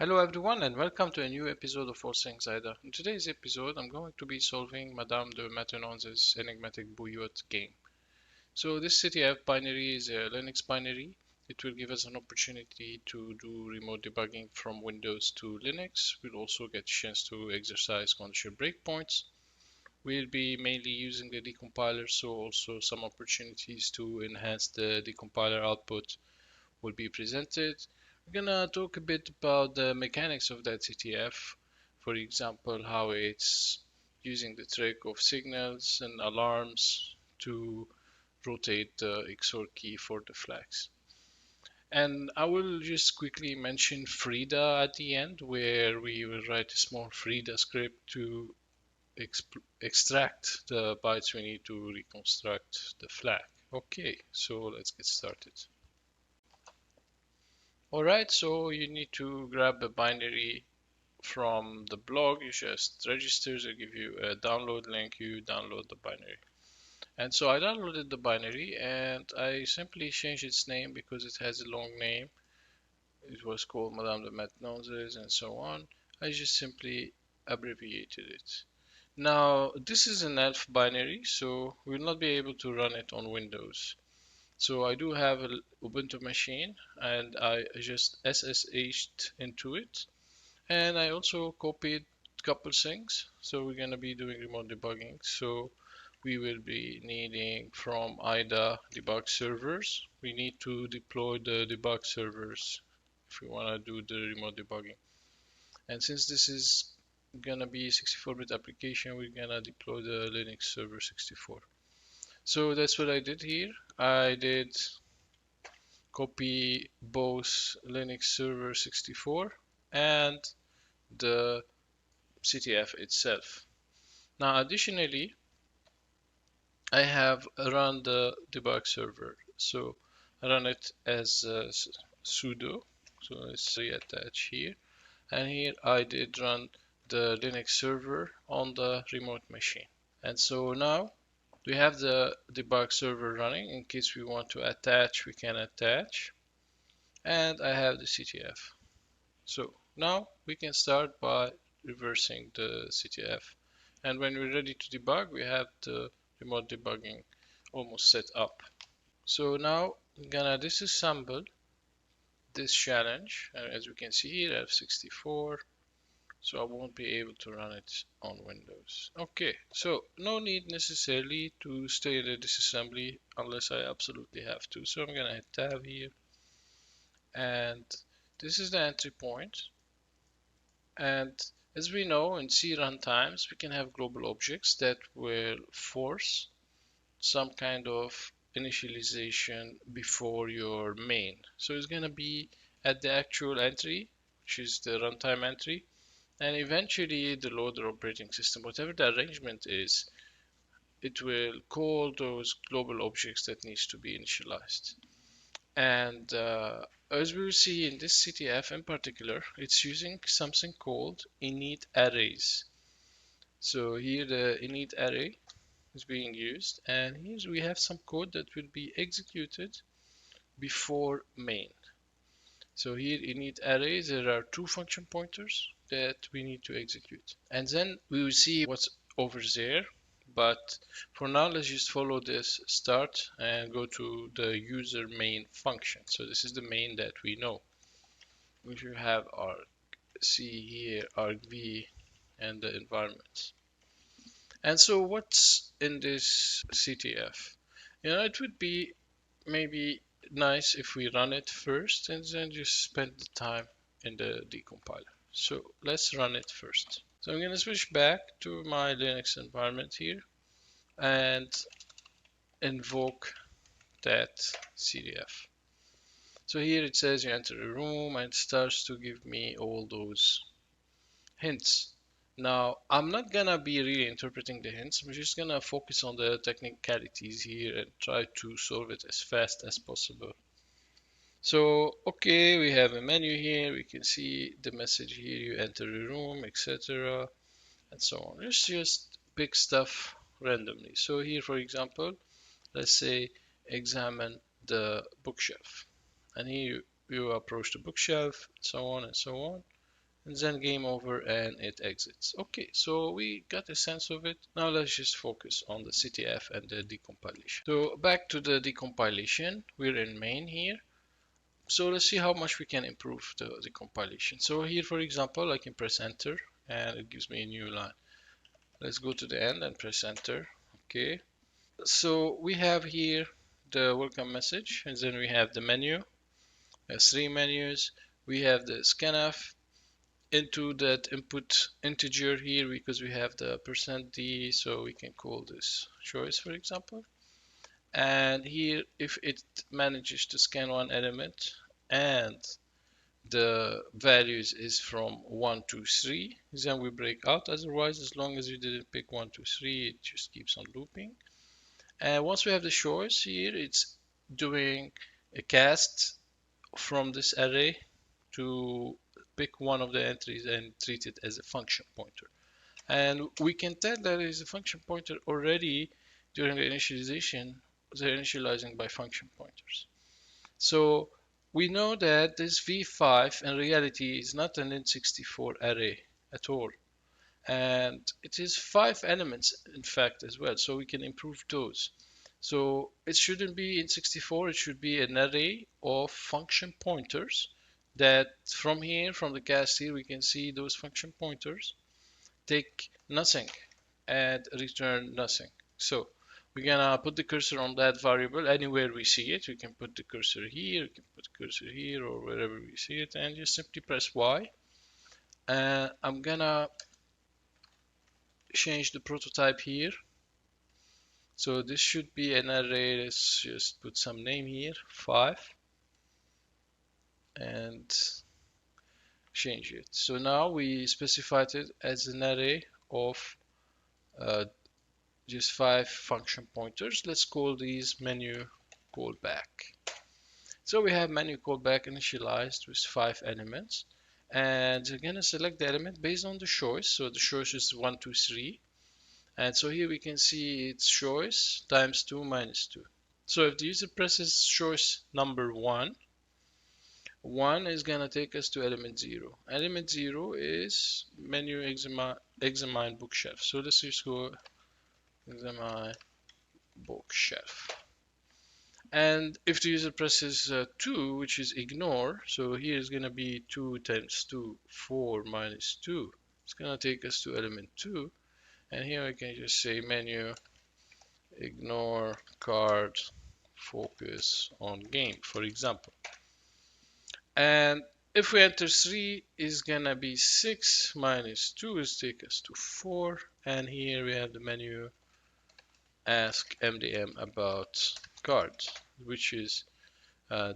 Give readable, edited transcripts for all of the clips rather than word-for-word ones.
Hello everyone and welcome to a new episode of All Things Ida. In today's episode I'm going to be solving Madame de Maintenon's Enigmatic Bouillotte game. So this CTF binary is a Linux binary. It will give us an opportunity to do remote debugging from Windows to Linux. We'll also get a chance to exercise conditional breakpoints. We'll be mainly using the decompiler, so also some opportunities to enhance the decompiler output will be presented. We're gonna talk a bit about the mechanics of that CTF, for example, how it's using the trick of signals and alarms to rotate the XOR key for the flags. And I will just quickly mention Frida at the end, where we will write a small Frida script to extract the bytes we need to reconstruct the flag. Okay, so let's get started. Alright, so you need to grab a binary from the blog. You just register, they give you a download link, you download the binary. And so I downloaded the binary and I simply changed its name because it has a long name. It was called Madame de Maintenon's and so on. I just simply abbreviated it. Now, this is an ELF binary, so we'll not be able to run it on Windows. So I do have an Ubuntu machine and I just SSH'd into it. And I also copied a couple things. So we're going to be doing remote debugging. So we will be needing from IDA debug servers. We need to deploy the debug servers if we want to do the remote debugging. And since this is going to be a 64-bit application, we're going to deploy the Linux server 64. So that's what I did here. I did copy both Linux Server 64 and the CTF itself. Now additionally, I have run the debug server. So I run it as sudo. So let's reattach here. And here I did run the Linux server on the remote machine. And so now we have the debug server running. In case we want to attach, we can attach. And I have the CTF. So now we can start by reversing the CTF. And when we're ready to debug, we have the remote debugging almost set up. So now I'm gonna disassemble this challenge. And as we can see here, I have 64. So I won't be able to run it on Windows. Okay, so no need necessarily to stay in the disassembly unless I absolutely have to. So I'm gonna hit tab here, and this is the entry point. And as we know in C runtimes, we can have global objects that will force some kind of initialization before your main. So it's gonna be at the actual entry, which is the runtime entry. And eventually the loader operating system, whatever the arrangement is, it will call those global objects that needs to be initialized. And as we will see in this CTF in particular, it's using something called init arrays. So here the init array is being used, and here we have some code that will be executed before main. So here init arrays, there are two function pointers that we need to execute. And then we will see what's over there. But for now, let's just follow this start and go to the user main function. So this is the main that we know. We should have our C here, argv, and the environment. And so what's in this CTF? It would be maybe nice if we run it first and then just spend the time in the decompiler. So let's run it first. So I'm going to switch back to my Linux environment here and invoke that CTF. So here it says you enter a room and it starts to give me all those hints. Now I'm not gonna be really interpreting the hints, I'm just gonna focus on the technicalities here and try to solve it as fast as possible. So okay, we have a menu here, we can see the message here, you enter a room, etc. and so on. Let's just pick stuff randomly. So here for example, let's say examine the bookshelf. And here you approach the bookshelf, and so on and so on. and then game over and it exits. Okay, so we got a sense of it. Now let's just focus on the CTF and the decompilation. So back to the decompilation, we're in main here. So let's see how much we can improve the compilation. So here, for example, I can press enter and it gives me a new line. Let's go to the end and press enter. Okay. So we have here the welcome message, and then we have the menu. There's 3 menus. We have the scanf into that input integer here because we have the %d, so we can call this choice, for example. And here, if it manages to scan one element and the values is from 1 to 3, then we break out. Otherwise, as long as you didn't pick 1 to 3, it just keeps on looping. And once we have the choice here, it's doing a cast from this array to pick one of the entries and treat it as a function pointer. And we can tell that it is a function pointer already during the initialization. They're initializing by function pointers. So we know that this v5 in reality is not an int64 array at all. And it is 5 elements in fact as well, so we can improve those. So it shouldn't be int64, it should be an array of function pointers that from here, from the cast here, we can see those function pointers take nothing and return nothing. So we're gonna put the cursor on that variable anywhere we see it. We can put the cursor here, we can put the cursor here, or wherever we see it, and just simply press Y. I'm gonna change the prototype here. So this should be an array. Let's just put some name here, 5, and change it. So now we specified it as an array of just 5 function pointers. Let's call these menu callback. So we have menu callback initialized with 5 elements, and we're gonna select the element based on the choice. So the choice is 1, 2, 3, and so here we can see it's choice times 2 minus 2. So if the user presses choice number 1, 1 is gonna take us to element 0. Element 0 is menu examine bookshelf. So let's just go examine bookshelf. And if the user presses 2, which is ignore, so here is going to be 2 times 2, 4 minus 2. It's going to take us to element 2. And here I can just say menu ignore card focus on game, for example. And if we enter 3, is going to be 6 minus 2 is take us to 4. And here we have the menu ask MDM about cards, which is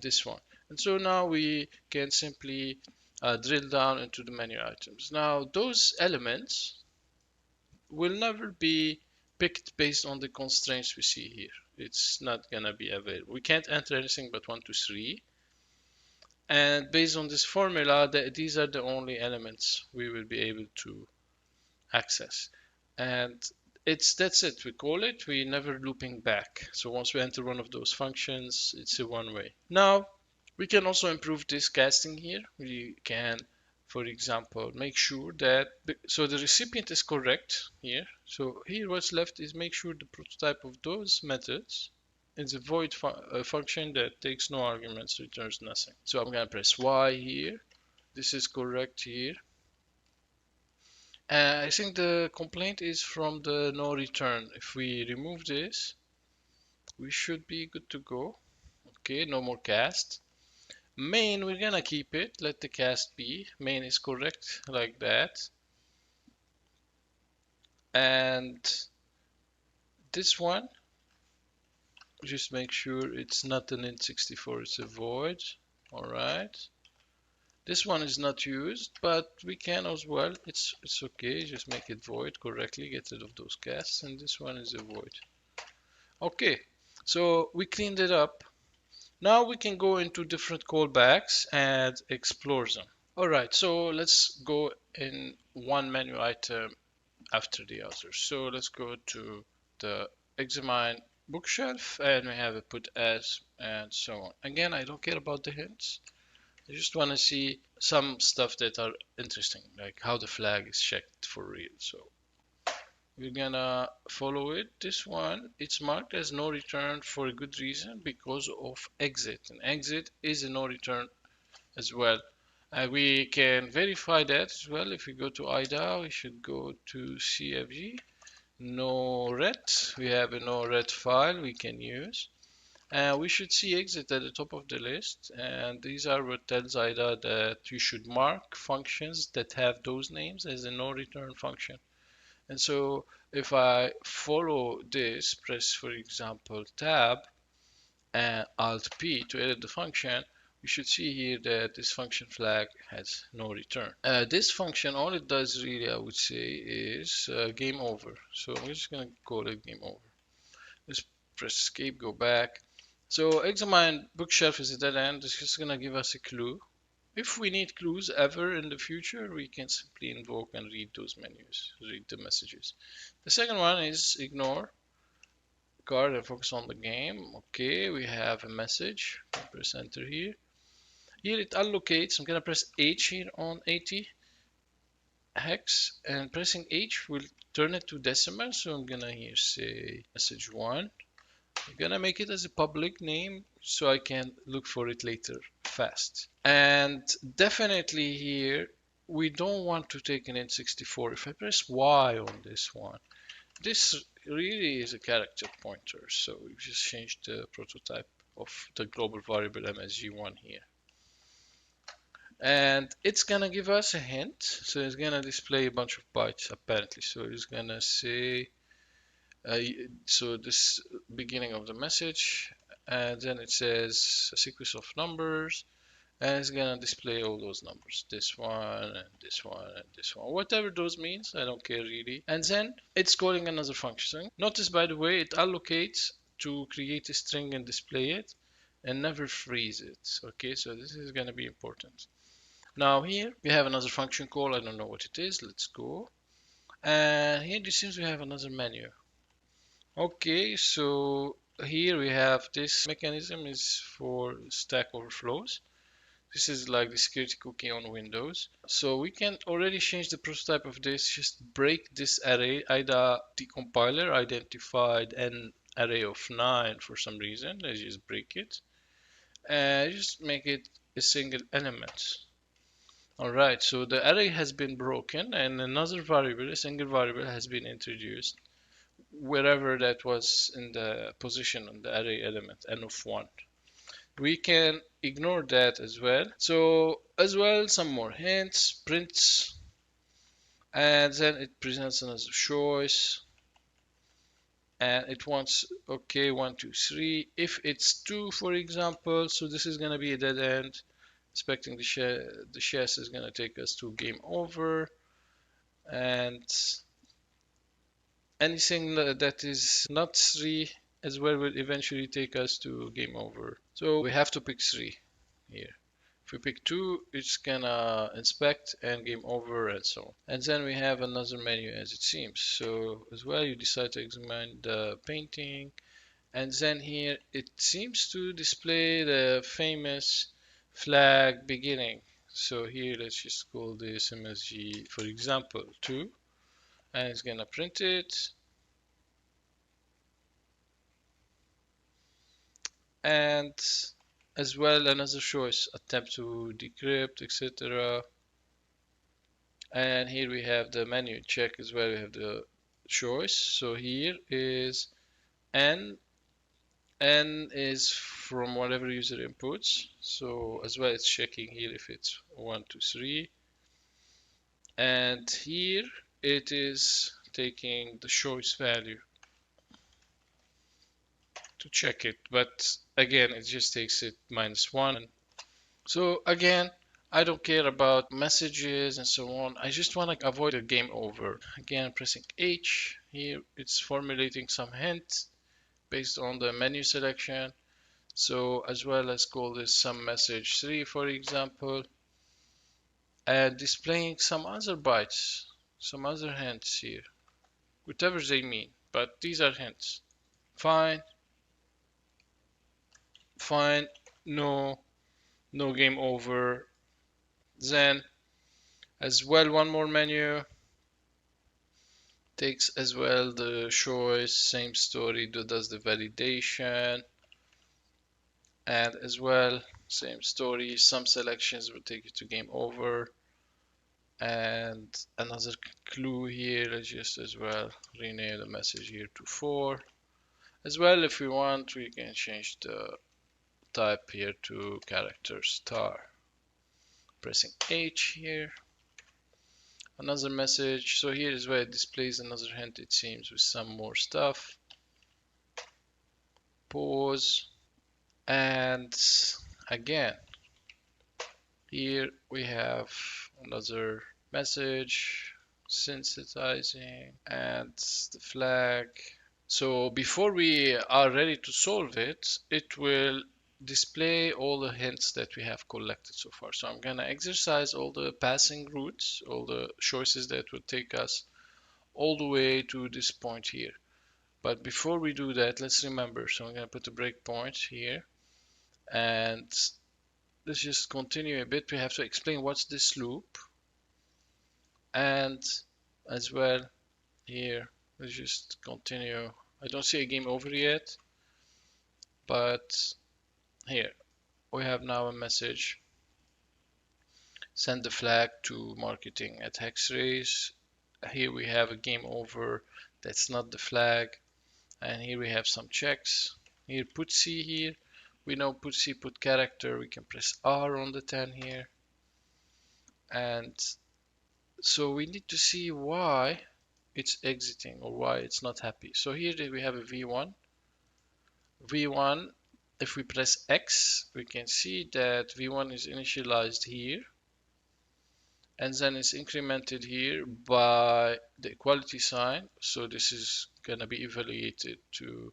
this one. And so now we can simply drill down into the menu items. Now those elements will never be picked based on the constraints we see here. It's not gonna be available. We can't enter anything but 1, 2, 3. And based on this formula, these are the only elements we will be able to access. And that's it. We call it. We never looping back. So once we enter one of those functions, it's a one way. Now we can also improve this casting here. We can, for example, make sure that so the recipient is correct here. So here what's left is make sure the prototype of those methods is a void function that takes no arguments, returns nothing. So I'm gonna press Y here. This is correct here. I think the complaint is from the no return. If we remove this, we should be good to go. Okay, no more cast. Main, we're gonna keep it. Let the cast be. Main is correct like that. And this one, just make sure it's not an int64, it's a void. All right. This one is not used, but we can as well. It's okay. Just make it void correctly. Get rid of those casts. And this one is a void. Okay. So we cleaned it up. Now we can go into different callbacks and explore them. All right. So let's go in one menu item after the other. So let's go to the examine bookshelf and we have a put as and so on. Again, I don't care about the hints. I just want to see some stuff that are interesting, like how the flag is checked for real. So we're gonna follow it. This one, it's marked as no return for a good reason because of exit. And exit is a no return as well. We can verify that as well. If we go to IDA, we should go to CFG. No ret. We have a no ret file we can use. We should see exit at the top of the list. And these are what tells IDA that you should mark functions that have those names as a no return function. And so if I follow this, press for example tab and alt P to edit the function, we should see here that this function flag has no return. This function, all it does really, I would say, is game over. So I'm just going to call it game over. Let's press escape, go back. So examine bookshelf is a dead end. It's just going to give us a clue. If we need clues ever in the future, we can simply invoke and read those menus, read the messages. The second one is ignore card and focus on the game. Okay, we have a message. Press enter here. Here it allocates. I'm gonna press H here on 80 hex, and pressing H will turn it to decimal. So I'm gonna here say message 1. I'm gonna make it as a public name so I can look for it later fast. And definitely here we don't want to take an N64. If I press Y on this one, this really is a character pointer. So we just changed the prototype of the global variable MSG1 here. And it's gonna give us a hint. So it's gonna display a bunch of bytes apparently. So it's gonna say so this beginning of the message, and then it says a sequence of numbers, and it's gonna display all those numbers, this one and this one and this one, whatever those means, I don't care really. And then it's calling another function. Notice, by the way, it allocates to create a string and display it and never freeze it. Okay, so this is gonna be important. Now here we have another function call. I don't know what it is. Let's go. And here it seems we have another menu. Okay, so here we have this mechanism is for stack overflows. This is like the security cookie on Windows. So we can already change the prototype of this. Just break this array. IDA Decompiler identified an array of 9 for some reason. Let's just break it. And just make it a single element. Alright, so the array has been broken and another variable, a single variable, has been introduced wherever that was in the position on the array element, n of 1. We can ignore that as well. So as well, some more hints, prints, and then it presents another choice. And it wants, okay, 1, 2, 3. If it's 2, for example, so this is going to be a dead end. Expecting the chess is going to take us to game over. And anything that is not 3 as well will eventually take us to game over. So we have to pick 3 here. If we pick 2, it's gonna inspect and game over and so on. And then we have another menu as it seems. So as well, you decide to examine the painting. And then here it seems to display the famous flag beginning. So here let's just call this MSG, for example, 2. And it's gonna print it. And as well another choice, attempt to decrypt, etc. And here we have the menu check as well. We have the choice. So here is n is from whatever user inputs. So as well it's checking here if it's 1, 2, 3. And here it is taking the choice value to check it, but again it just takes it -1. So again, I don't care about messages and so on. I just want to avoid a game over. Again, pressing H here, it's formulating some hints based on the menu selection. So as well as call this some message 3, for example, and displaying some other bytes, some other hints here, whatever they mean, but these are hints. Fine, fine, no, no game over. Then as well, one more menu takes as well the choice, same story, does the validation, and as well same story, some selections will take you to game over. And another clue here, let's just as well rename the message here to 4. As well, if we want, we can change the type here to character star. Pressing H here. Another message. So here is where it displays another hint, it seems, with some more stuff. Pause. And again, here we have another message, synthesizing, and the flag. So before we are ready to solve it, it will display all the hints that we have collected so far. So I'm gonna exercise all the passing routes, all the choices that will take us all the way to this point here. But before we do that, let's remember. So I'm gonna put a breakpoint here, and let's just continue a bit. We have to explain what's this loop, and as well here, let's just continue. I don't see a game over yet, but here we have now a message. Send the flag to marketing at Hexrays. Here we have a game over. That's not the flag. And here we have some checks. Here put C here. We know put C, put character. We can press R on the 10 here. And so we need to see why it's exiting or why it's not happy. So here we have a V1. V1, if we press X, we can see that V1 is initialized here. And then it's incremented here by the equality sign. So this is going to be evaluated to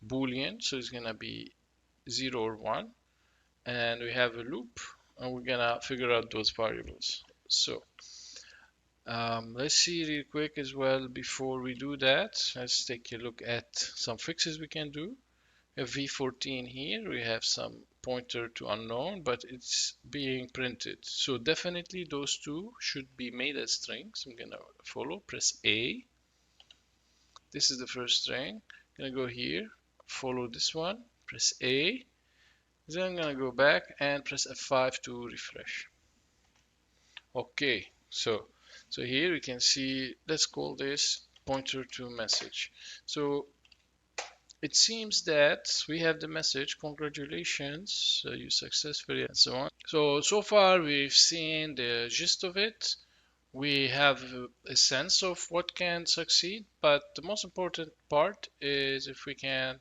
Boolean. So it's going to be 0 or 1. And we have a loop, and we're going to figure out those variables. So let's see real quick as well before we do that. Let's take a look at some fixes we can do. We have V14 here. We have some pointer to unknown, but it's being printed. So definitely those two should be made as strings. I'm gonna follow, press A. This is the first string. I'm gonna go here, follow this one, press A. Then I'm gonna go back and press F5 to refresh. Okay, so here we can see, let's call this pointer to message. So it seems that we have the message, congratulations, you successfully, and so on. So far we've seen the gist of it. We have a sense of what can succeed, but the most important part is if we can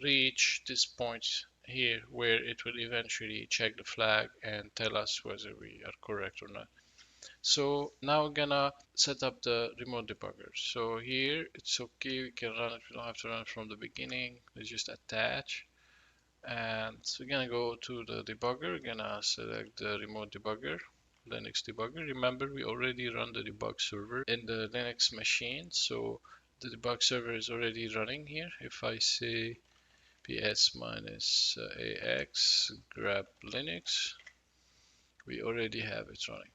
reach this point here where it will eventually check the flag and tell us whether we are correct or not. So now we're gonna set up the remote debugger. So here it's okay, we can run it, we don't have to run it from the beginning. Let's just attach. And so we're gonna go to the debugger, we're gonna select the remote debugger, Linux debugger. Remember, we already run the debug server in the Linux machine, so the debug server is already running here. If I say ps-ax grab Linux, we already have it running.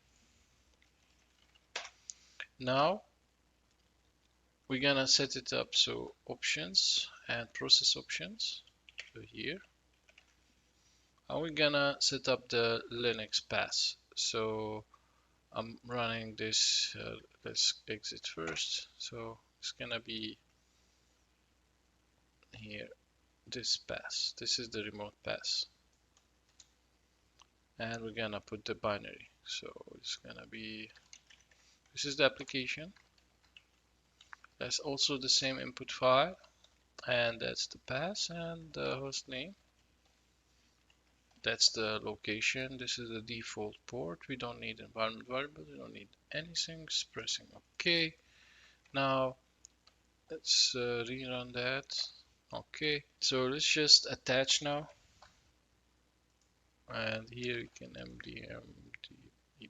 Now we're gonna set it up, so options and process options, so here, and we're gonna set up the Linux path. So I'm running this, let's exit first. So it's gonna be here, this path, this is the remote path, and we're gonna put the binary. So it's gonna be, this is the application, that's also the same input file, and that's the path and the host name. That's the location. This is the default port. We don't need environment variables. We don't need anything. Just pressing OK. Now let's rerun that. Okay. So let's just attach now. And here you can mdm/debg.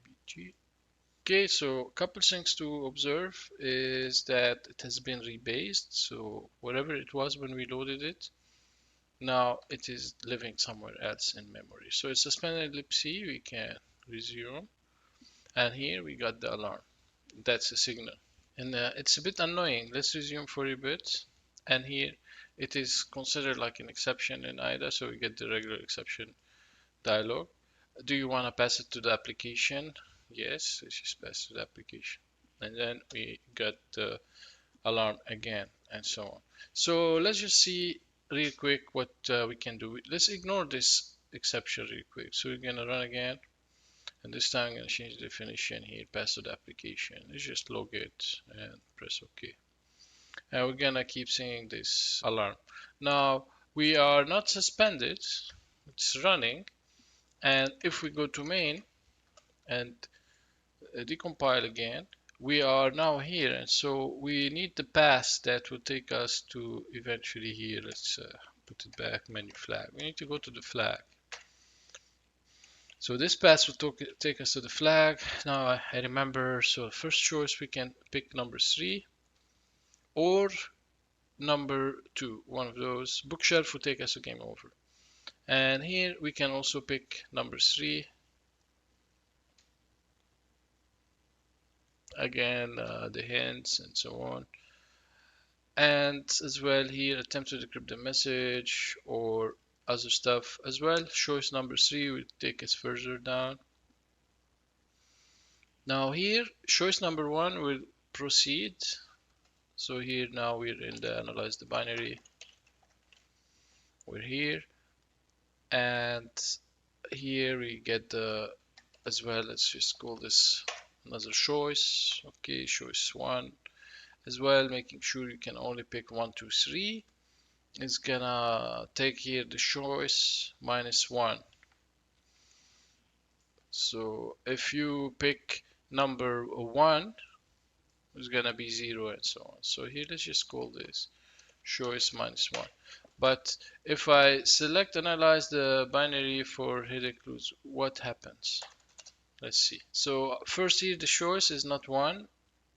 Okay, so a couple things to observe is that it has been rebased. So whatever it was when we loaded it, now it is living somewhere else in memory. So it's suspended libc, we can resume, and here we got the alarm. That's a signal. And it's a bit annoying. Let's resume for a bit. And here it is considered like an exception in IDA, so we get the regular exception dialog. Do you want to pass it to the application? Yes, let's just pass to the application. And then we got the alarm again, and so on. So let's just see real quick what we can do. Let's ignore this exception real quick. So we're gonna run again, and this time I'm gonna change the definition here, pass to the application. Let's just log it and press OK. And we're gonna keep seeing this alarm. Now we are not suspended, it's running, and if we go to main and decompile again, we are now here, and so we need the path that will take us to eventually here. Let's put it back, menu flag. We need to go to the flag. So this path will take us to the flag. Now I remember, so first choice we can pick number 3 or number 2, one of those. Bookshelf will take us to game over. And here we can also pick number 3. Again, the hints and so on. And as well here, attempt to decrypt the message or other stuff as well. Choice number 3 will take us further down. Now here, choice number 1 will proceed. So here now we're in the analyze the binary. We're here. And here we get the, as well, let's just call this another choice. Okay, choice 1 as well, making sure you can only pick 1, 2, 3. It's gonna take here the choice -1. So if you pick number 1, it's gonna be 0 and so on. So here let's just call this choice -1. But if I select analyze the binary for hidden clues, what happens? Let's see. So first here the choice is not 1.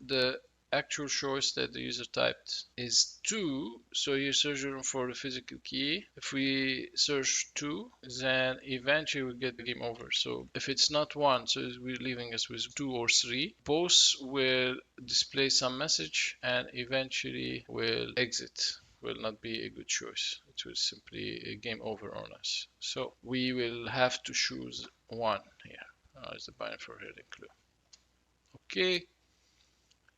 The actual choice that the user typed is 2. So here search for the physical key. If we search 2, then eventually we get the game over. So if it's not 1, so we're leaving us with 2 or 3. Both will display some message and eventually will exit. Will not be a good choice. It will simply game over on us. So we will have to choose 1 here. Is the binary for hidden clue. Okay.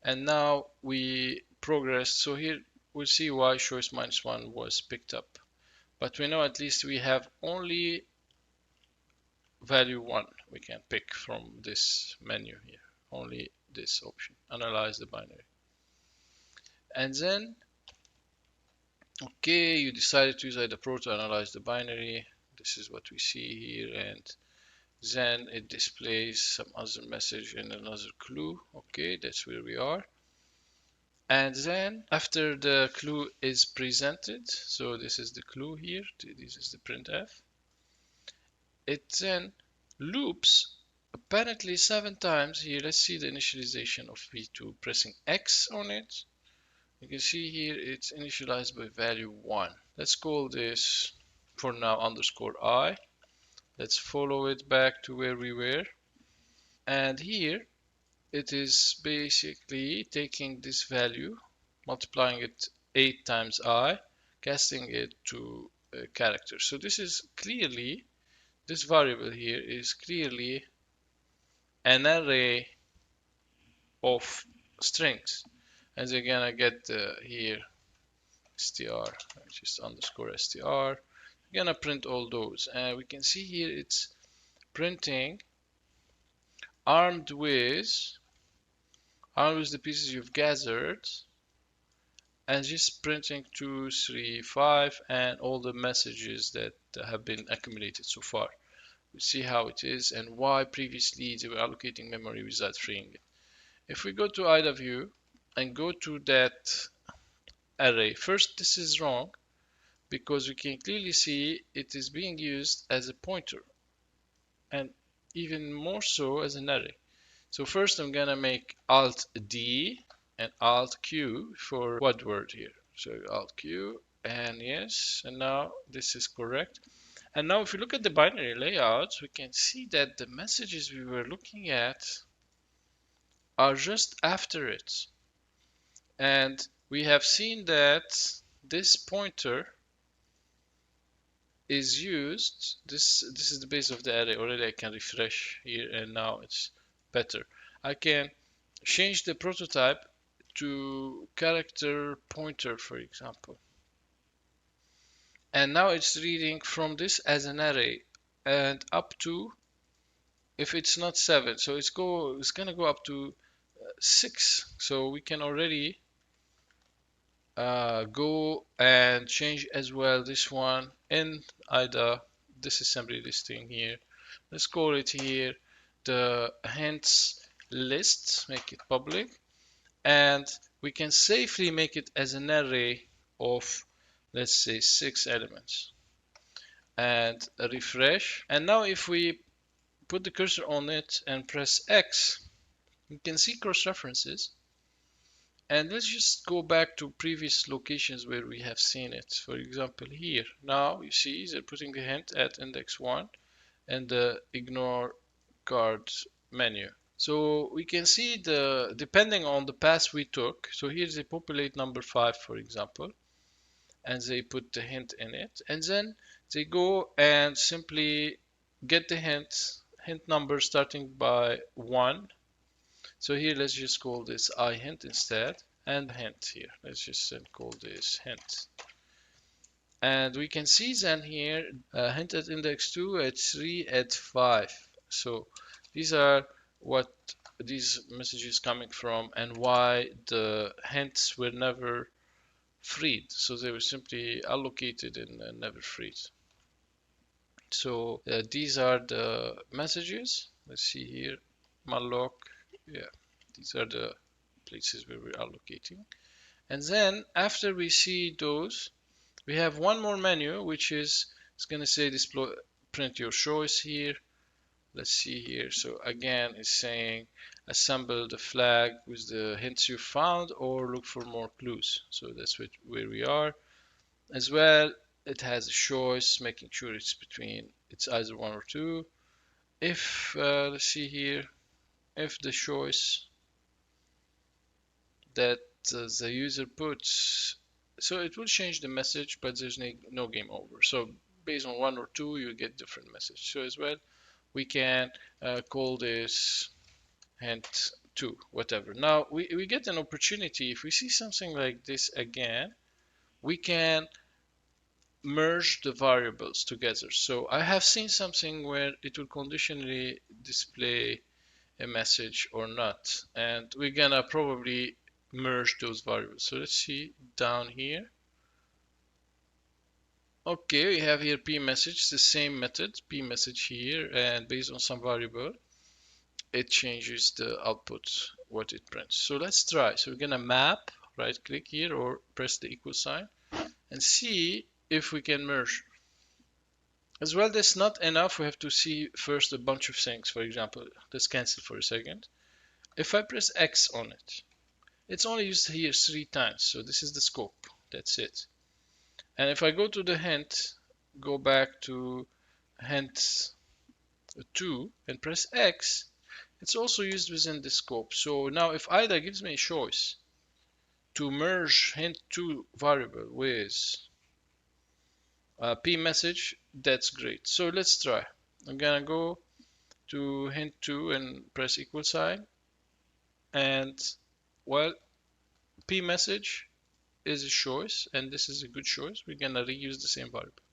And now we progress. So here we'll see why choice -1 was picked up. But we know at least we have only value 1 we can pick from this menu here. Only this option, analyze the binary. And then, okay, you decided to use IDAPRO to analyze the binary. This is what we see here, and then it displays some other message and another clue. Okay, that's where we are. And then after the clue is presented, so this is the clue here, this is the printf, it then loops apparently 7 times here. Let's see the initialization of v2, pressing X on it. You can see here it's initialized by value 1. Let's call this for now _I. Let's follow it back to where we were. And here it is basically taking this value, multiplying it 8 times I, casting it to a character. So this is clearly, this variable here is clearly an array of strings. And again, I get here str, just _str. I'm gonna print all those, and we can see here it's printing armed with the pieces you've gathered, and just printing 2, 3, 5, and all the messages that have been accumulated so far. We see how it is and why previously they were allocating memory without freeing it. If we go to IDA view and go to that array, first this is wrong because we can clearly see it is being used as a pointer and even more so as an array. So first I'm gonna make Alt D and Alt Q for quad word here. So Alt Q and yes, and now this is correct. And now if you look at the binary layouts, we can see that the messages we were looking at are just after it. And we have seen that this pointer is used. This is the base of the array. Already I can refresh here and now it's better. I can change the prototype to character pointer, for example. And now it's reading from this as an array and up to, if it's not 7, so it's gonna go up to 6. So we can already go and change as well this one in IDA disassembly listing here. Let's call it here the hints list, make it public, and we can safely make it as an array of, let's say, 6 elements, and refresh. And now if we put the cursor on it and press X, you can see cross references. And let's just go back to previous locations where we have seen it. For example, here. Now you see they're putting the hint at index 1 and the ignore card menu. So we can see depending on the path we took. So here they populate number 5, for example, and they put the hint in it. And then they go and simply get the hint number starting by 1. So here, let's just call this iHint instead, and hint here. Let's just call this hint. And we can see then here, hint at index 2, at 3, at 5. So these are what these messages coming from and why the hints were never freed. So they were simply allocated and never freed. So these are the messages. Let's see here, malloc. Yeah, these are the places where we're allocating. And then after we see those, we have one more menu, which is it's going to say display, print your choice here. Let's see here. So again, it's saying assemble the flag with the hints you found or look for more clues. So that's where we are. As well, it has a choice, making sure it's either 1 or 2. If let's see here, if the choice that the user puts, so it will change the message, but there's no game over. So based on 1 or 2, you get different message. So as well, we can call this hint 2, whatever. Now we get an opportunity. If we see something like this again, we can merge the variables together. So I have seen something where it will conditionally display a message or not, and we're gonna probably merge those variables. So let's see down here. Okay, we have here pMessage, the same method, pMessage here, and based on some variable, it changes the output, what it prints. So let's try. So we're gonna map, right click here or press the equal sign and see if we can merge. As well, that's not enough. We have to see first a bunch of things. For example, let's cancel for a second. If I press X on it, it's only used here 3 times. So this is the scope. That's it. And if I go to the hint, go back to hint 2 and press X, it's also used within the scope. So now if IDA gives me a choice to merge hint 2 variable with pMessage, that's great. So let's try. I'm gonna go to hint 2 and press equal sign, and well, pMessage is a choice and this is a good choice. We're gonna reuse the same variable.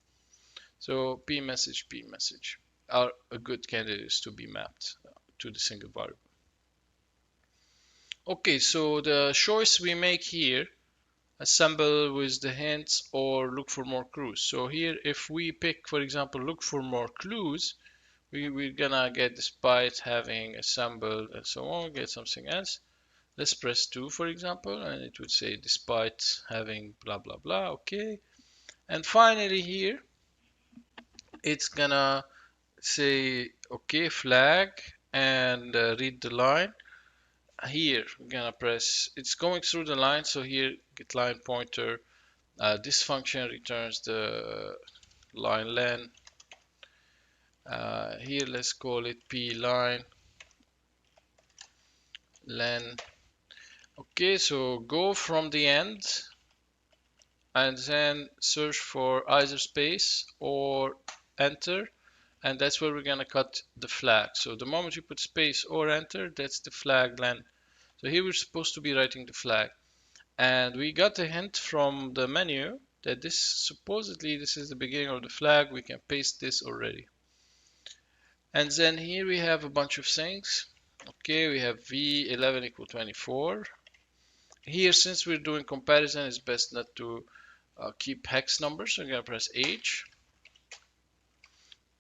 So pMessage are a good candidates to be mapped to the single variable. Okay, so the choice we make here, assemble with the hints or look for more clues. So here, if we pick, for example, look for more clues, we're gonna get, despite having assembled and so on, get something else. Let's press 2, for example, and it would say despite having blah blah blah. Okay, and finally here it's gonna say okay flag and read the line. Here we're gonna press, it's going through the line, so here get line pointer, This function returns the line len. Here let's call it p line len. Okay, so go from the end and then search for either space or enter, and that's where we're gonna cut the flag. So the moment you put space or enter, that's the flag len. So here we're supposed to be writing the flag, and we got a hint from the menu that this supposedly this is the beginning of the flag. We can paste this already. And then here we have a bunch of things. Okay, we have v11 equal 24. Here, since we're doing comparison, it's best not to keep hex numbers. So I'm gonna press H.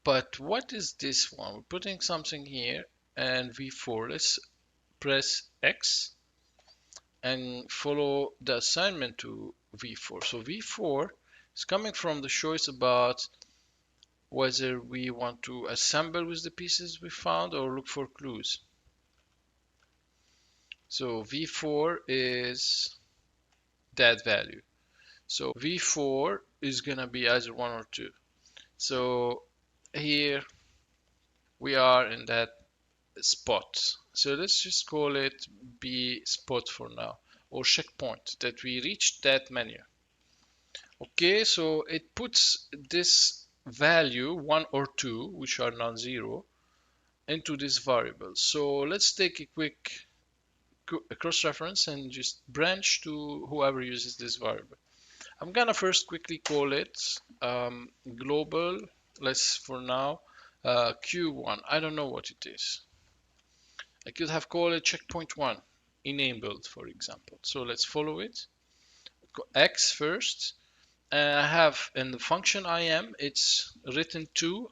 But what is this one? We're putting something here and v4. Let's press X and follow the assignment to v4. So v4 is coming from the choice about whether we want to assemble with the pieces we found or look for clues. So v4 is that value. So v4 is gonna be either 1 or 2. So here we are in that spot. So let's just call it B spot for now, or checkpoint, that we reached that menu. Okay, so it puts this value 1 or 2, which are non-zero, into this variable. So let's take a quick cross-reference and just branch to whoever uses this variable. I'm gonna first quickly call it global. Let's for now Q1. I don't know what it is. I could have called it checkpoint 1 enabled, for example. So let's follow it. X first. I have in the function IM, it's written to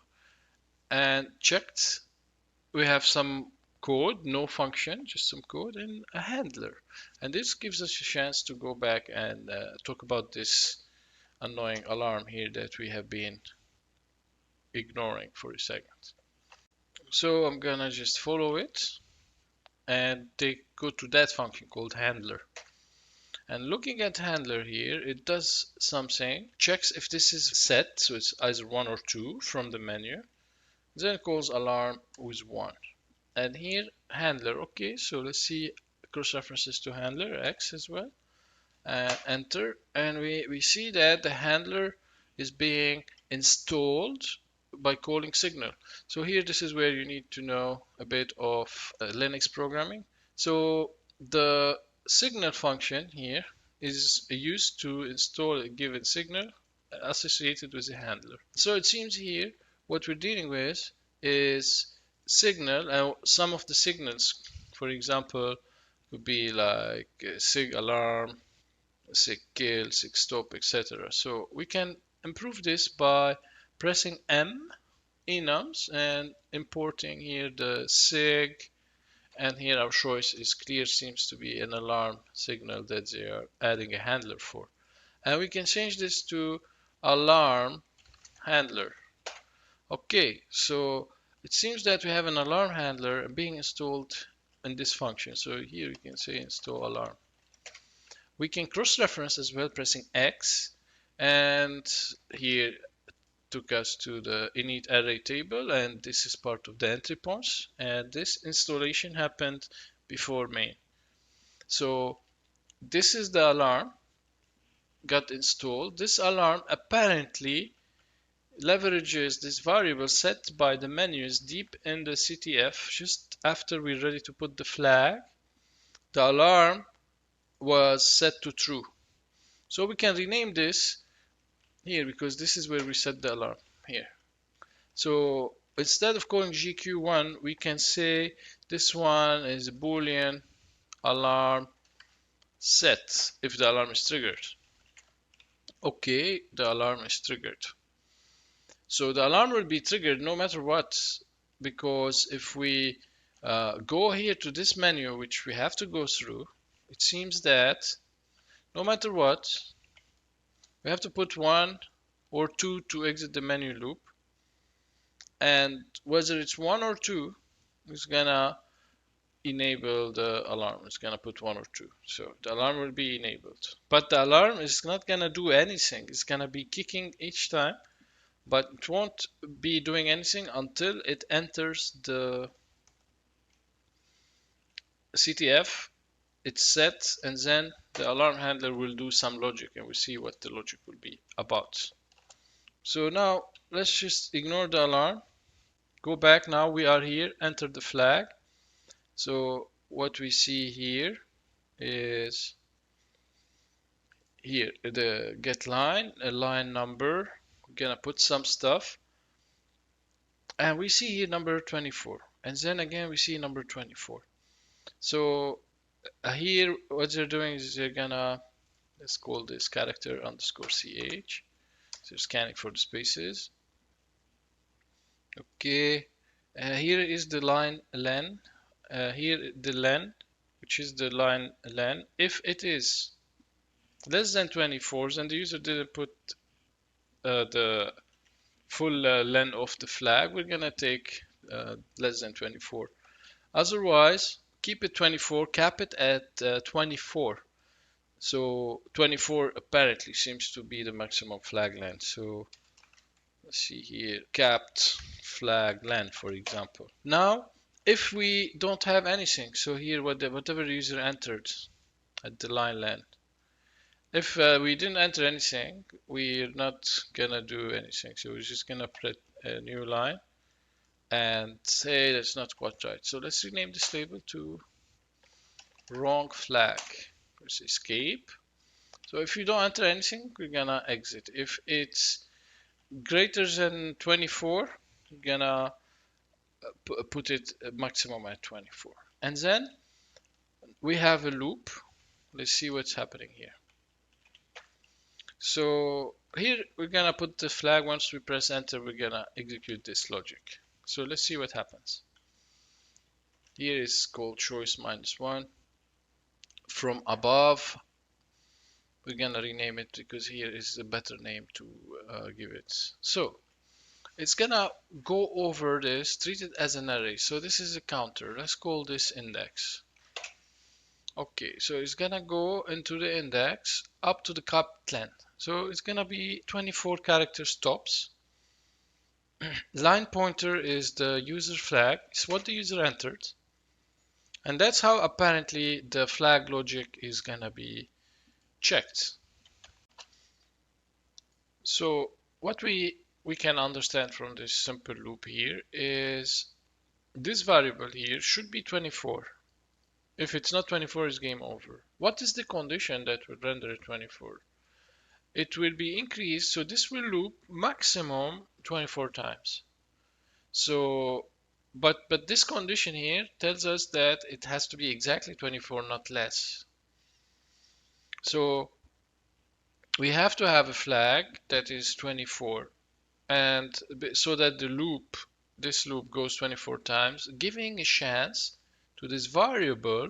and checked. We have some code, no function, just some code, and a handler. And this gives us a chance to go back and talk about this annoying alarm here that we have been ignoring for a second. So I'm gonna just follow it and go to that function called handler. And looking at handler here, it does something, checks if this is set, so it's either 1 or 2 from the menu, then calls alarm with 1. And here handler, okay, so let's see cross references to handler, X as well, enter, and we see that the handler is being installed by calling signal. So here this is where you need to know a bit of Linux programming. So the signal function here is used to install a given signal associated with a handler. So it seems here what we're dealing with is signal, and some of the signals, for example, could be like sig alarm, sig kill, sig stop, etc. So we can improve this by pressing M enums and importing here the sig, and here our choice is clear, seems to be an alarm signal that they are adding a handler for. And we can change this to alarm handler. Okay, so it seems that we have an alarm handler being installed in this function. So here you can say install alarm. We can cross-reference as well, pressing X, and here took us to the init array table, and this is part of the entry points, and this installation happened before main. So this is the alarm got installed. This alarm apparently leverages this variable set by the menus deep in the CTF. Just after we're ready to put the flag, the alarm was set to true. So we can rename this here because this is where we set the alarm here. So instead of calling GQ1, we can say this one is Boolean alarm set if the alarm is triggered. Okay, the alarm is triggered. So the alarm will be triggered no matter what, because if we go here to this menu, which we have to go through, it seems that no matter what, we have to put 1 or 2 to exit the menu loop, and whether it's 1 or 2 is gonna enable the alarm. It's gonna put 1 or 2. So the alarm will be enabled. But the alarm is not gonna do anything. It's gonna be kicking each time, but it won't be doing anything until it enters the CTF. It's set, and then the alarm handler will do some logic, and we'll see what the logic will be about. So now let's just ignore the alarm. Go back. Now we are here. Enter the flag. So what we see here is here the get line, a line number. We're gonna put some stuff, and we see here number 24, and then again we see number 24. So here what they're doing is they're gonna, let's call this character underscore ch. So scanning for the spaces. Okay, here is the line len. Here the len, which is the line len. If it is less than 24, then the user didn't put the full len of the flag. We're gonna take less than 24. Otherwise, keep it 24, cap it at 24. So 24 apparently seems to be the maximum flag length. So let's see here, capped flag length, for example. Now, if we don't have anything, so here whatever the user entered at the line length, if we didn't enter anything, we're not gonna do anything. So we're just gonna put a new line and say that's not quite right. So let's rename this label to wrong flag. Let's escape. So if you don't enter anything, we're gonna exit. If it's greater than 24, we're gonna put it maximum at 24. And then we have a loop. Let's see what's happening here. So here we're gonna put the flag. Once we press enter, we're gonna execute this logic. So let's see what happens. Here is called choice -1. From above, we're gonna rename it because here is a better name to give it. So it's gonna go over this, treat it as an array. So this is a counter. Let's call this index. Okay, so it's gonna go into the index up to the capped length. So it's gonna be 24 character stops. Line pointer is the user flag. It's what the user entered. And that's how apparently the flag logic is gonna be checked. So what we can understand from this simple loop here is this variable here should be 24. If it's not 24, it's game over. What is the condition that will render it 24? It will be increased, so this will loop maximum 24 times. So, but this condition here tells us that it has to be exactly 24, not less. So we have to have a flag that is 24, and so that the loop, this loop goes 24 times, giving a chance to this variable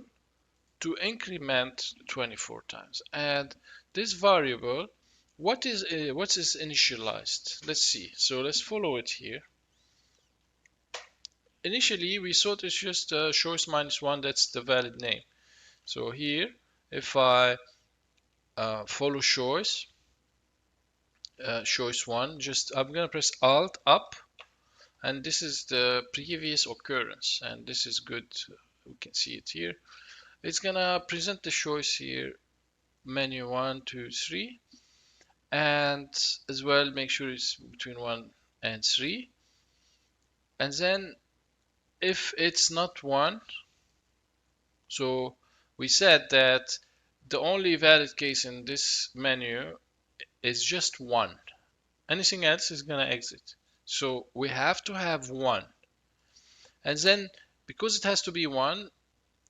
to increment 24 times. And this variable, what is initialized? Let's see. So let's follow it here. Initially, we thought it's just choice -1. That's the valid name. So here, if I follow choice 1, I'm gonna press Alt up, and this is the previous occurrence, and this is good. We can see it here. It's gonna present the choice here, menu 1, 2, 3, and as well make sure it's between 1 and 3. And then if it's not 1, so we said that the only valid case in this menu is just 1. Anything else is gonna exit. So we have to have 1. And then because it has to be 1,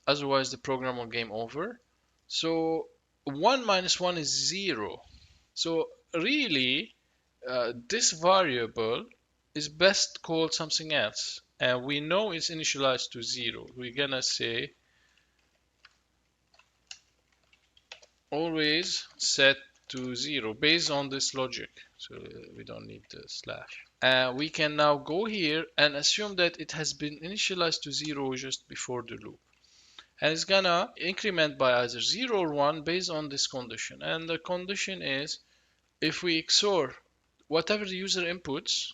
otherwise the program will game over. So 1 minus 1 is 0. So really, this variable is best called something else. And we know it's initialized to 0. We're gonna say always set to 0 based on this logic. So we don't need the slash. We can now go here and assume that it has been initialized to 0 just before the loop. and it's gonna increment by either 0 or 1 based on this condition. And the condition is if we XOR whatever the user inputs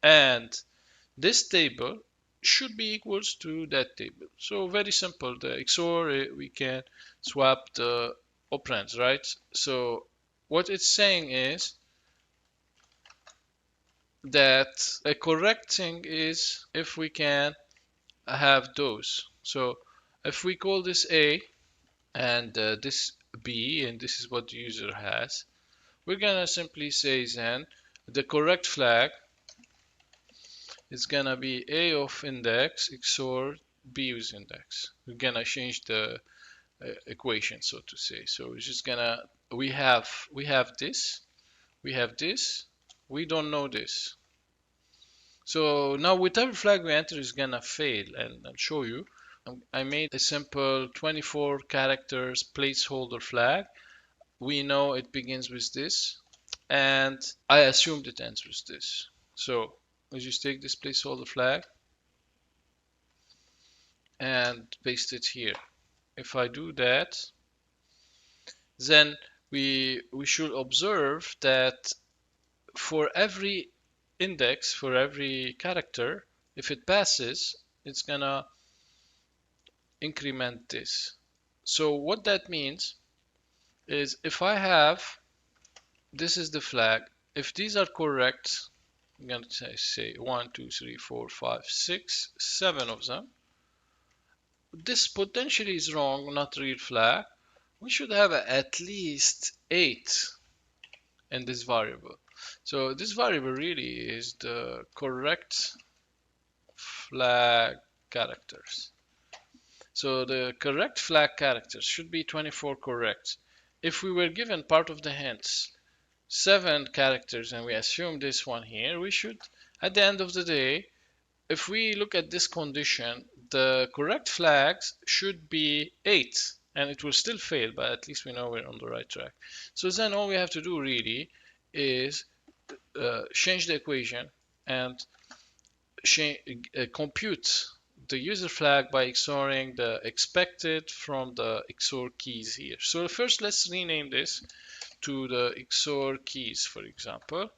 and this table should be equals to that table. So very simple. The XOR, we can swap the operands, right? So what it's saying is that a correct thing is if we can have those. So if we call this A and this B, and this is what the user has, we're gonna simply say then the correct flag is gonna be A of index XOR B with index. We're gonna change the equation, so to say. So we're just gonna we have this, we have this, we don't know this. So now whatever flag we enter is gonna fail, and I'll show you. I made a simple 24 characters placeholder flag. We know it begins with this, and I assumed it ends with this. So I just take this placeholder flag and paste it here. If I do that, then we should observe that for every index, for every character, if it passes, it's gonna increment this. So what that means is if I have, this is the flag, if these are correct, I'm going to say 1, 2, 3, 4, 5, 6, 7 of them. This potentially is wrong, not real flag. We should have at least 8 in this variable. So this variable really is the correct flag characters. So the correct flag characters should be 24 correct. If we were given part of the hints 7 characters and we assume this one here, we should, at the end of the day, if we look at this condition, the correct flags should be 8 and it will still fail, but at least we know we're on the right track. So then all we have to do really is change the equation and compute the user flag by XORing the expected from the XOR keys here. So first let's rename this to the XOR keys, for example,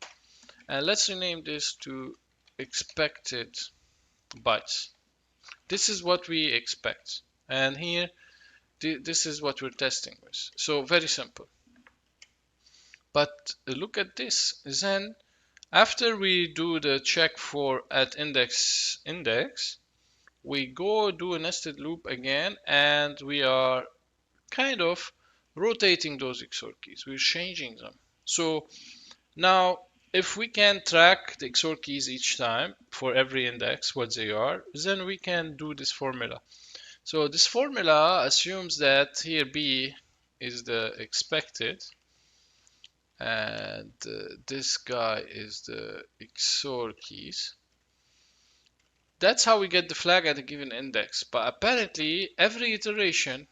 and let's rename this to expected bytes. This is what we expect, and here this is what we're testing with. So very simple. But look at this. Then after we do the check for at index, we go do a nested loop again, and we are kind of rotating those XOR keys. We're changing them. So now if we can track the XOR keys each time for every index, what they are, then we can do this formula. So this formula assumes that here B is the expected, and this guy is the XOR keys. That's how we get the flag at a given index. But apparently, every iteration,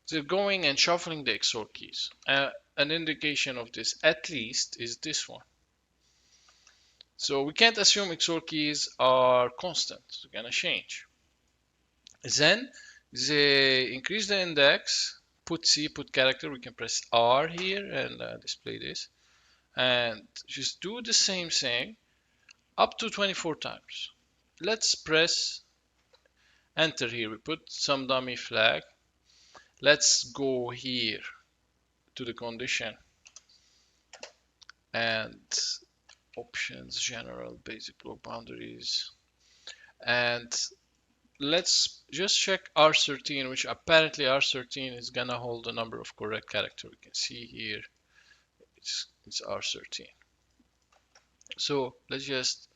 they're going and shuffling the XOR keys. An indication of this, at least, is this one. So we can't assume XOR keys are constant. They're gonna change. Then they increase the index, put C, put character. We can press R here and display this. And just do the same thing up to 24 times. Let's press enter here. We put some dummy flag. Let's go here to the condition and options, general, basic block boundaries, and let's just check R13, which apparently R13 is gonna hold the number of correct character. We can see here it's R13. So let's just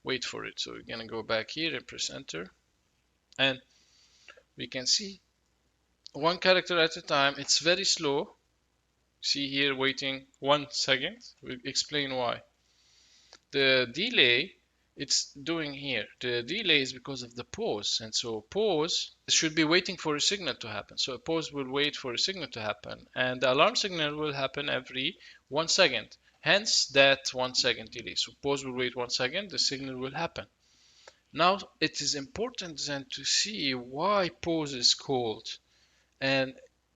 wait for it. So we're gonna go back here and press enter, and we can see one character at a time. It's very slow. See here, waiting 1 second. We'll explain why. The delay it's doing here, the delay is because of the pause, and so pause should be waiting for a signal to happen. So a pause will wait for a signal to happen, and the alarm signal will happen every 1 second. Hence that 1 second delay. So pause will wait 1 second, the signal will happen. Now it is important then to see why pause is called, and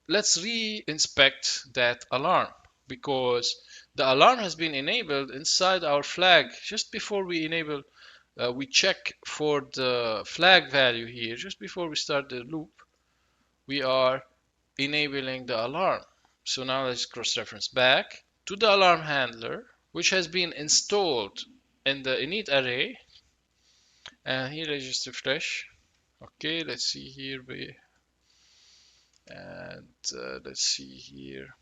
let's re-inspect that alarm, because the alarm has been enabled inside our flag just before we enable. We check for the flag value here just before we start the loop. We are enabling the alarm. So now let's cross-reference back to the alarm handler, which has been installed in the init array. And here let's just refresh. Okay, let's see here. And let's see here.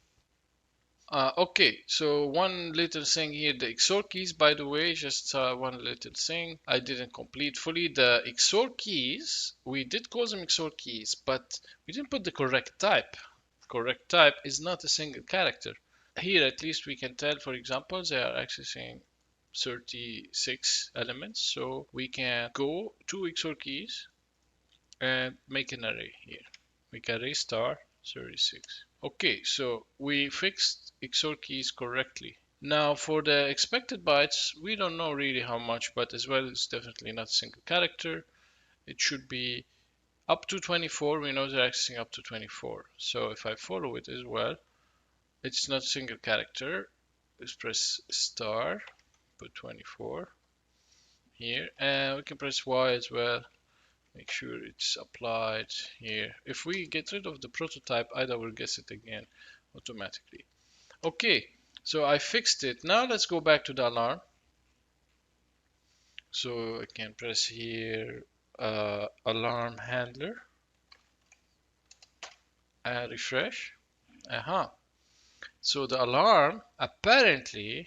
Okay, so one little thing here, the XOR keys, by the way, just one little thing I didn't complete fully. The XOR keys, we did call them XOR keys, but we didn't put the correct type. Correct type is not a single character. Here, at least we can tell, for example, they are accessing 36 elements, so we can go to XOR keys and make an array here. Make array star 36. Okay, so we fixed XOR keys correctly. Now for the expected bytes, we don't know really how much, but as well it's definitely not a single character. It should be up to 24. We know they're accessing up to 24. So if I follow it as well, it's not a single character. Let's press star, put 24 here, and we can press Y as well. Make sure it's applied here. If we get rid of the prototype, IDA will guess it again automatically. Okay, so I fixed it. Now let's go back to the alarm. So I can press here alarm handler and refresh. So the alarm, apparently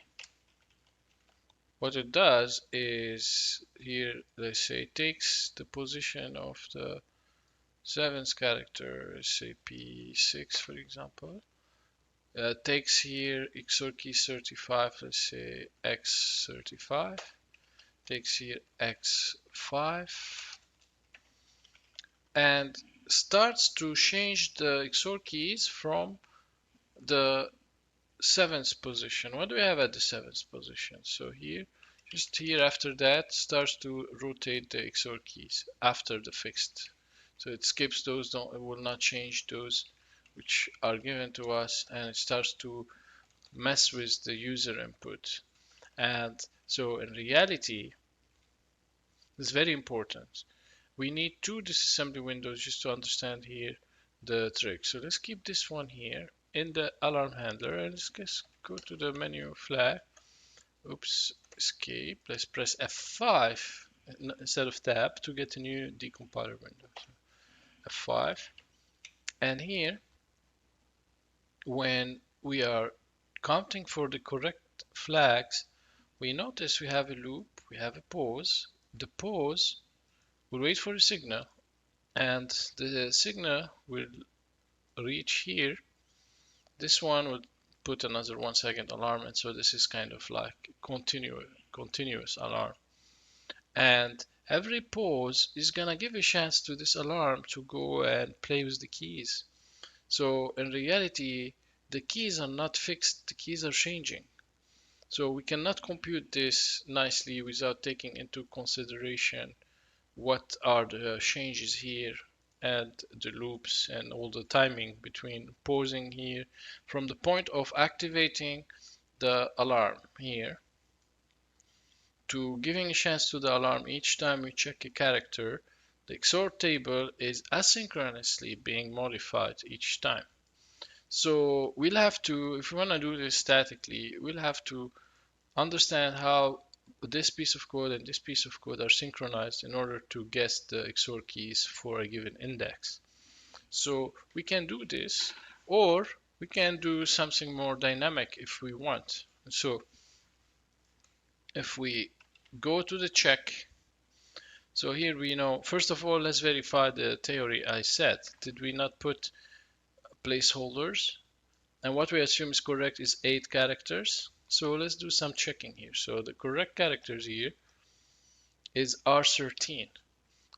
what it does is here, let's say, takes the position of the 7th character, let's say P6 for example, takes here XOR key 35, let's say X35, takes here X5, and starts to change the XOR keys from the 7th position. What do we have at the 7th position? So here, just here after that, starts to rotate the XOR keys after the fixed. So it skips those, it will not change those which are given to us, and it starts to mess with the user input. And so in reality, this is very important. We need 2 disassembly windows just to understand here the trick. So let's keep this one here in the alarm handler, and let's just go to the menu flag. Oops, escape. Let's press F5 instead of tab to get a new decompiler window. So F5, and here when we are counting for the correct flags, we notice we have a loop, we have a pause. The pause will wait for a signal, and the signal will reach here. This one will put another 1 second alarm, and so this is kind of like continuous alarm. And every pause is gonna give a chance to this alarm to go and play with the keys. So in reality, the keys are not fixed, the keys are changing. So we cannot compute this nicely without taking into consideration what are the changes here and the loops and all the timing between pausing here from the point of activating the alarm here to giving a chance to the alarm each time we check a character. The XOR table is asynchronously being modified each time. So we'll have to, if we want to do this statically, we'll have to understand how this piece of code and this piece of code are synchronized in order to guess the XOR keys for a given index. So we can do this, or we can do something more dynamic if we want. So if we go to the check, so here we know, first of all, let's verify the theory I said. Did we not put placeholders? And what we assume is correct is 8 characters. So let's do some checking here. So the correct characters here is R13.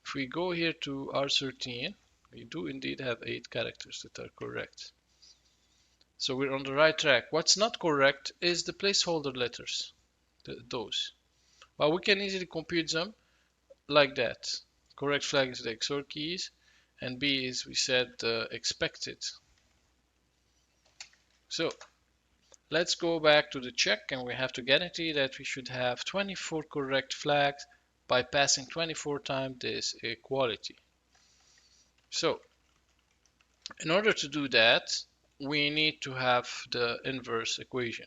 If we go here to R13, we do indeed have 8 characters that are correct. So we're on the right track. What's not correct is the placeholder letters, those. Well, we can easily compute them. like that. Correct flag is the XOR keys, and B is, we said, the expected. So let's go back to the check, and we have to guarantee that we should have 24 correct flags by passing 24 times this equality. So in order to do that, we need to have the inverse equation.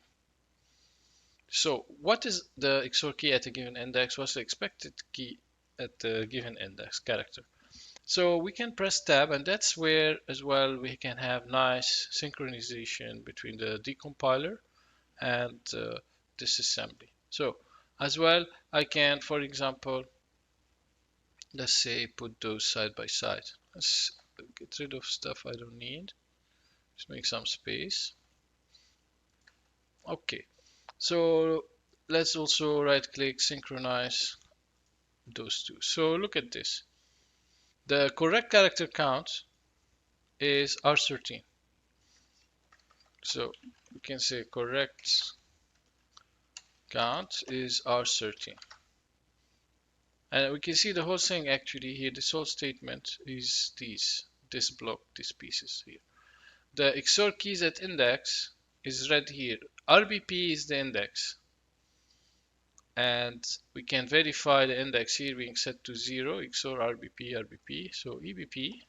So what is the XOR key at a given index? What's the expected key at the given index character? So we can press tab, and that's where as well we can have nice synchronization between the decompiler and this assembly. So as well, I can, for example, let's say put those side by side. Let's get rid of stuff I don't need. Just make some space. Okay, so let's also right click, synchronize those two. So look at this. The correct character count is R13. So we can say correct count is R13. And we can see the whole thing actually here, this whole statement is this block, these pieces here. The XOR keys at index is read here. RBP is the index. And we can verify the index here being set to 0, XOR RBP. So EBP.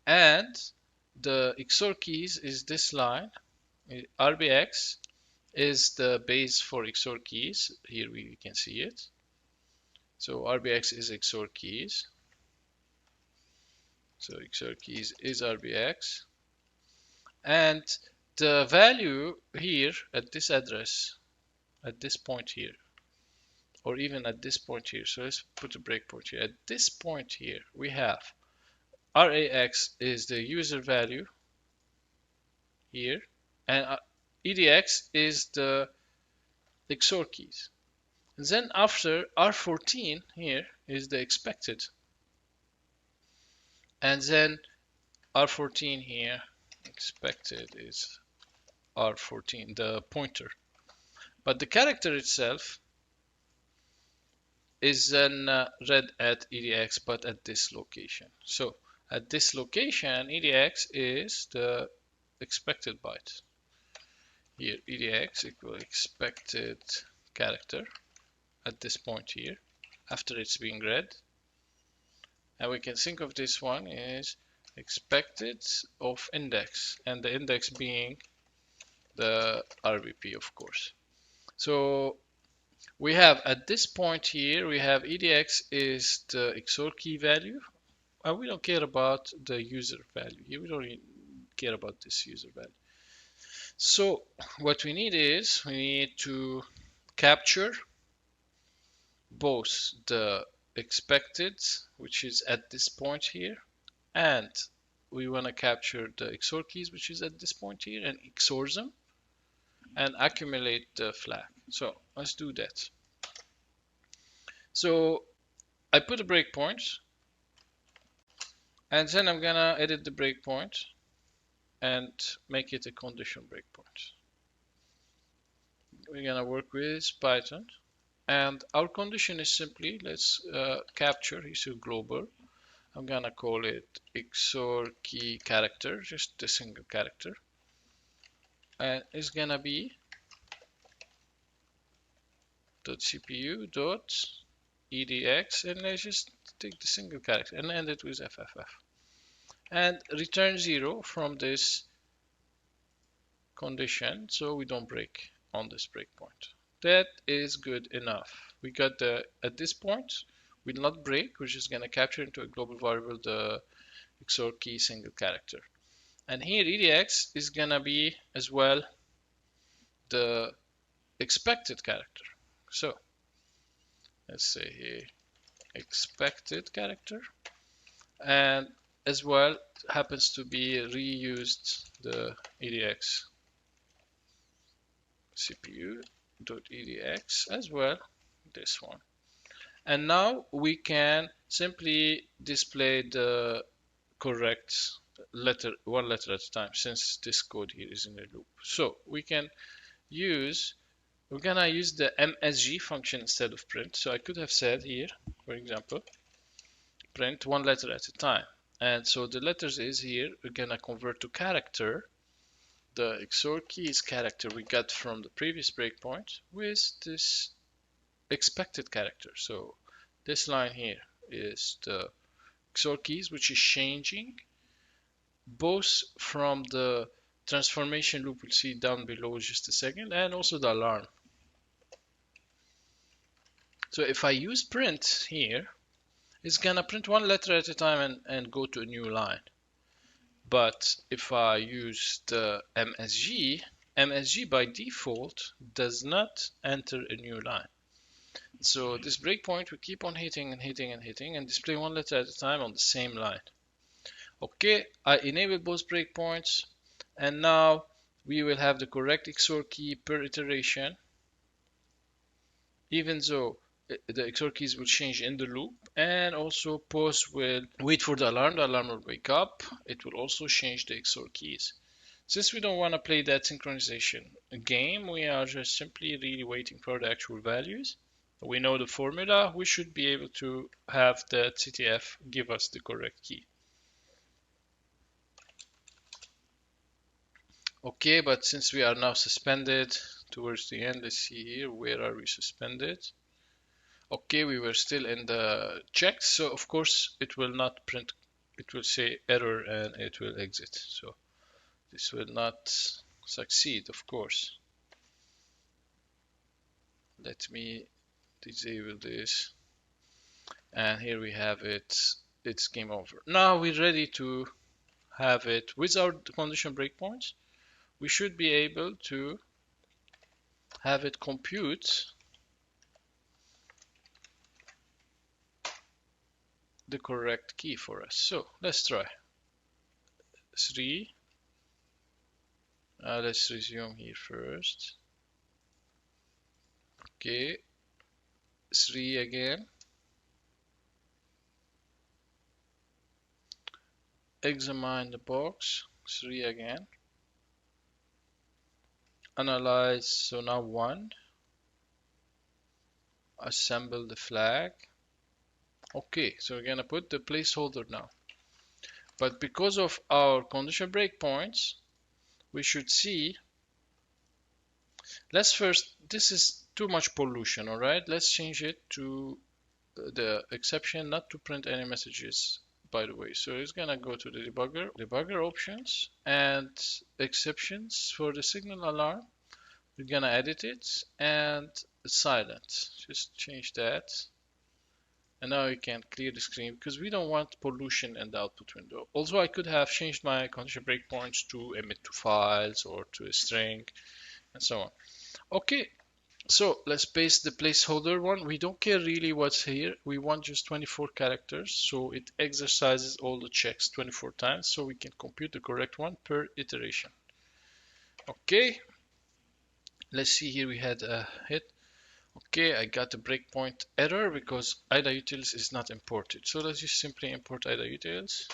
And the XOR keys is this line. RBX is the base for XOR keys. Here we can see it. So RBX is XOR keys. So XOR keys is RBX. And the value here at this address, at this point here, or even at this point here. So let's put a breakpoint here. At this point here, we have RAX is the user value here, and EDX is the XOR keys. And then after R14 here is the expected. And then R14 here, expected is R14, the pointer. But the character itself is then read at EDX, but at this location. So at this location, EDX is the expected byte. Here, EDX equal expected character at this point here, after it's being read. And we can think of this one as expected of index, and the index being the RBP, of course. So we have at this point here, we have EDX is the XOR key value, and we don't care about the user value. Here we don't even care about this user value. So what we need is, we need to capture both the expected, which is at this point here, and we want to capture the XOR keys, which is at this point here, and XOR them and accumulate the flag. So let's do that. So I put a breakpoint, and then I'm gonna edit the breakpoint and make it a conditional breakpoint. We're gonna work with Python, and our condition is simply, let's capture, here's a global. I'm gonna call it XOR key character, just a single character, and it's gonna be .cpu.edx, and let's just take the single character and end it with FFF, and return 0 from this condition, so we don't break on this breakpoint. That is good enough. We got the, at this point, we will not break, we're just gonna capture into a global variable the XOR key single character. And here EDX is gonna be as well the expected character. So let's say here expected character, and as well happens to be reused the EDX CPU.edx as well, this one. And now we can simply display the correct letter, one letter at a time, since this code here is in a loop. So we can use we're gonna use the MSG function instead of print. So I could have said here, for example, print one letter at a time. And so the letters is here, we're gonna convert to character. The XOR key is character we got from the previous breakpoint with this expected character. So this line here is the XOR keys, which is changing both from the transformation loop we'll see down below just a second, and also the alarm. So if I use print here, it's gonna print one letter at a time and go to a new line. But if I use the MSG by default does not enter a new line. So this breakpoint we keep on hitting and hitting and hitting and display one letter at a time on the same line. Okay, I enable both breakpoints, and now we will have the correct XOR key per iteration, even though the XOR keys will change in the loop, and also post will wait for the alarm will wake up, it will also change the XOR keys. Since we don't want to play that synchronization game, we are just simply really waiting for the actual values. We know the formula, we should be able to have the CTF give us the correct key. Okay, but since we are now suspended towards the end, let's see here, where are we suspended? Okay, we were still in the check, so of course it will not print, it will say error and it will exit. So this will not succeed, of course. Let me disable this, and here we have it, it's game over. Now we're ready to have it with our condition breakpoints. We should be able to have it compute the correct key for us. So let's try 3. Let's resume here first. Okay, 3 again. Examine the box, 3 again. Analyze, so now 1. Assemble the flag. Okay, so we're gonna put the placeholder now. But because of our condition breakpoints, we should see, let's first, this is too much pollution, alright? Let's change it to the exception not to print any messages, by the way. So it's gonna go to the debugger options, and exceptions for the signal alarm. We're gonna edit it, and silent. Just change that. And now you can clear the screen because we don't want pollution in the output window. Also, I could have changed my condition breakpoints to emit to files or to a string and so on. Okay, so let's paste the placeholder one. We don't care really what's here. We want just 24 characters. So it exercises all the checks 24 times so we can compute the correct one per iteration. Okay, let's see here, we had a hit. Okay, I got a breakpoint error because IDA-utils is not imported. So let's just simply import IDA-utils.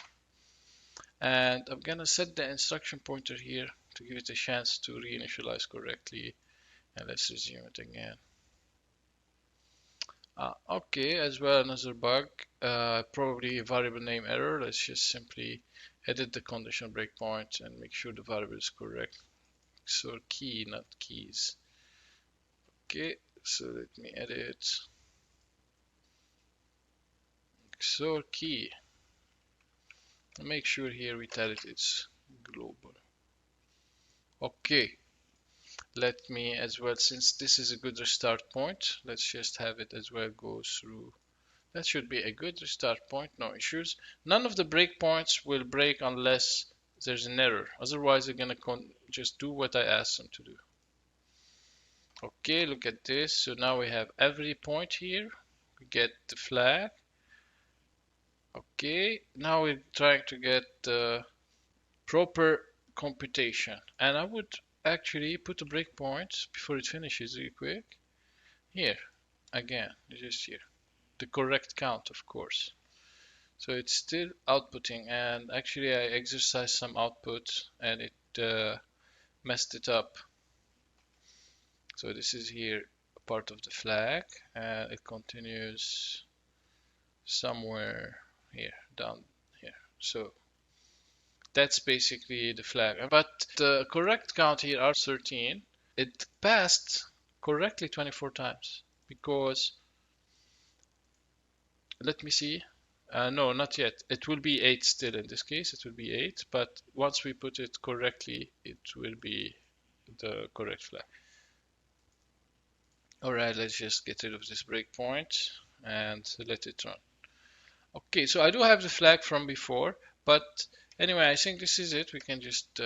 And I'm gonna set the instruction pointer here to give it a chance to reinitialize correctly. And let's resume it again. Okay, as well another bug, probably a variable name error. Let's just simply edit the condition breakpoint and make sure the variable is correct. So key, not keys. Okay, so let me edit XOR key. Make sure here we tell it it's global. Okay, let me as well, since this is a good restart point, let's just have it as well go through. That should be a good restart point, no issues. None of the breakpoints will break unless there's an error. Otherwise, they're gonna just do what I asked them to do. Okay, look at this. So now we have every point here. We get the flag. Okay, now we're trying to get the proper computation. And I would actually put a breakpoint before it finishes real quick. Here, again, just here. The correct count, of course. So it's still outputting, and actually I exercised some output and it messed it up. So this is here part of the flag, and it continues somewhere here, down here. So that's basically the flag. But the correct count here are 13. It passed correctly 24 times because, let me see. No, not yet. It will be 8 still in this case. It will be 8, but once we put it correctly, it will be the correct flag. Alright, let's just get rid of this breakpoint and let it run. Okay, so I do have the flag from before, but anyway, I think this is it. We can just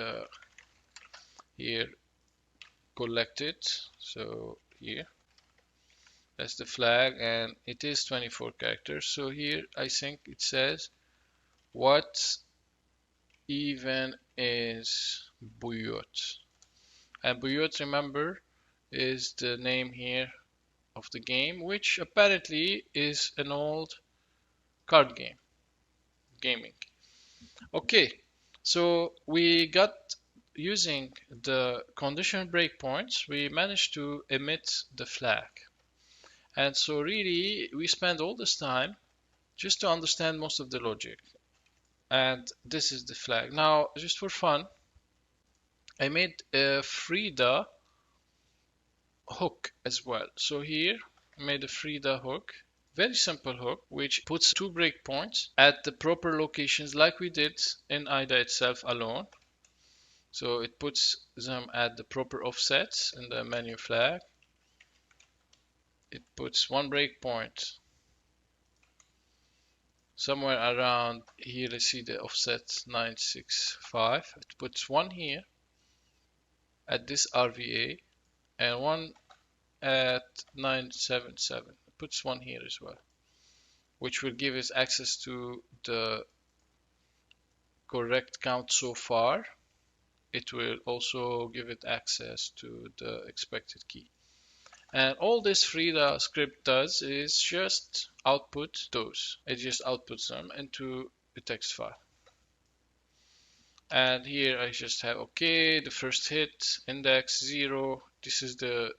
here collect it. So here, that's the flag, and it is 24 characters. So here, I think it says, what even is Bouillotte? And Bouillotte, remember, is the name here of the game, which apparently is an old card game, gaming. Okay, so we got, using the conditional breakpoints, we managed to emit the flag. And so really, we spent all this time just to understand most of the logic. And this is the flag. Now, just for fun, I made a Frida hook as well. So here, I made a Frida hook. Very simple hook, which puts 2 breakpoints at the proper locations like we did in IDA itself alone. So it puts them at the proper offsets in the menu flag. It puts 1 breakpoint somewhere around here. Let's see the offset 965. It puts 1 here at this RVA and 1 at 977. It puts 1 here as well, which will give us access to the correct count so far. It will also give it access to the expected key. And all this Frida script does is just output those. It just outputs them into a text file. And here I just have, okay, the first hit, index 0. This is the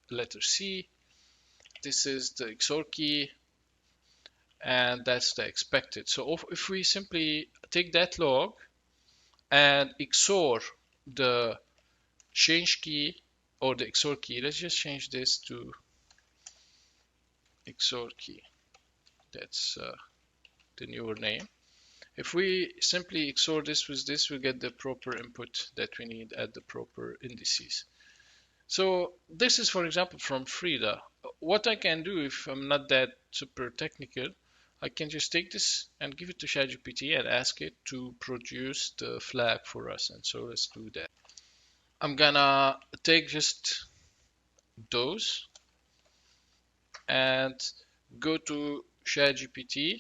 letter C. This is the XOR key. And that's the expected. So if we simply take that log and XOR the change key or the XOR key, let's just change this to XOR key. That's the newer name. If we simply XOR this with this, we get the proper input that we need at the proper indices. So this is, for example, from Frida. What I can do, if I'm not that super technical, I can just take this and give it to ChatGPT and ask it to produce the flag for us. And so let's do that. I'm gonna take just those and go to ChatGPT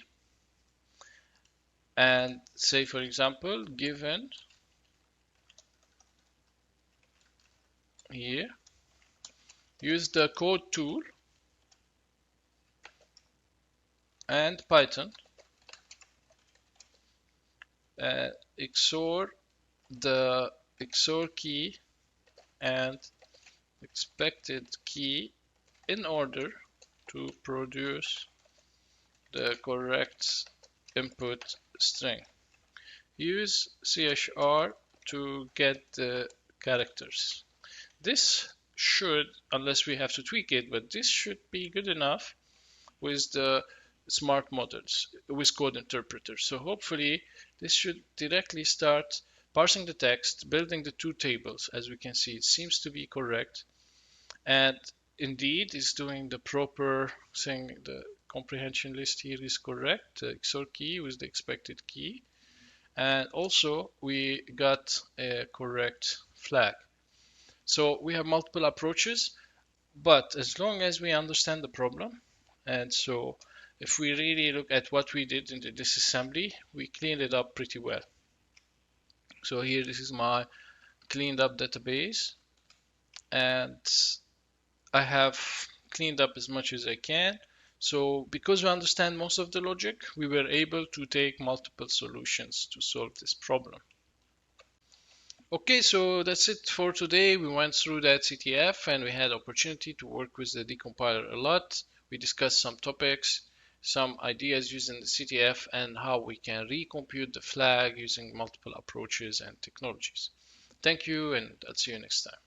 and say, for example, given here, use the code tool and Python, XOR the XOR key and expected key in order to produce the correct input string. Use CHR to get the characters. This should, unless we have to tweak it, but this should be good enough with the smart models, with code interpreters. So hopefully this should directly start parsing the text, building the 2 tables. As we can see, it seems to be correct, and indeed is doing the proper thing. The comprehension list here is correct, the XOR key with the expected key, and also we got a correct flag. So we have multiple approaches, but as long as we understand the problem, and so if we really look at what we did in the disassembly, we cleaned it up pretty well. So here, this is my cleaned up database, and I have cleaned up as much as I can. So because we understand most of the logic, we were able to take multiple solutions to solve this problem. Okay, so that's it for today. We went through that CTF and we had opportunity to work with the decompiler a lot. We discussed some topics, some ideas using the CTF and how we can recompute the flag using multiple approaches and technologies. Thank you, and I'll see you next time.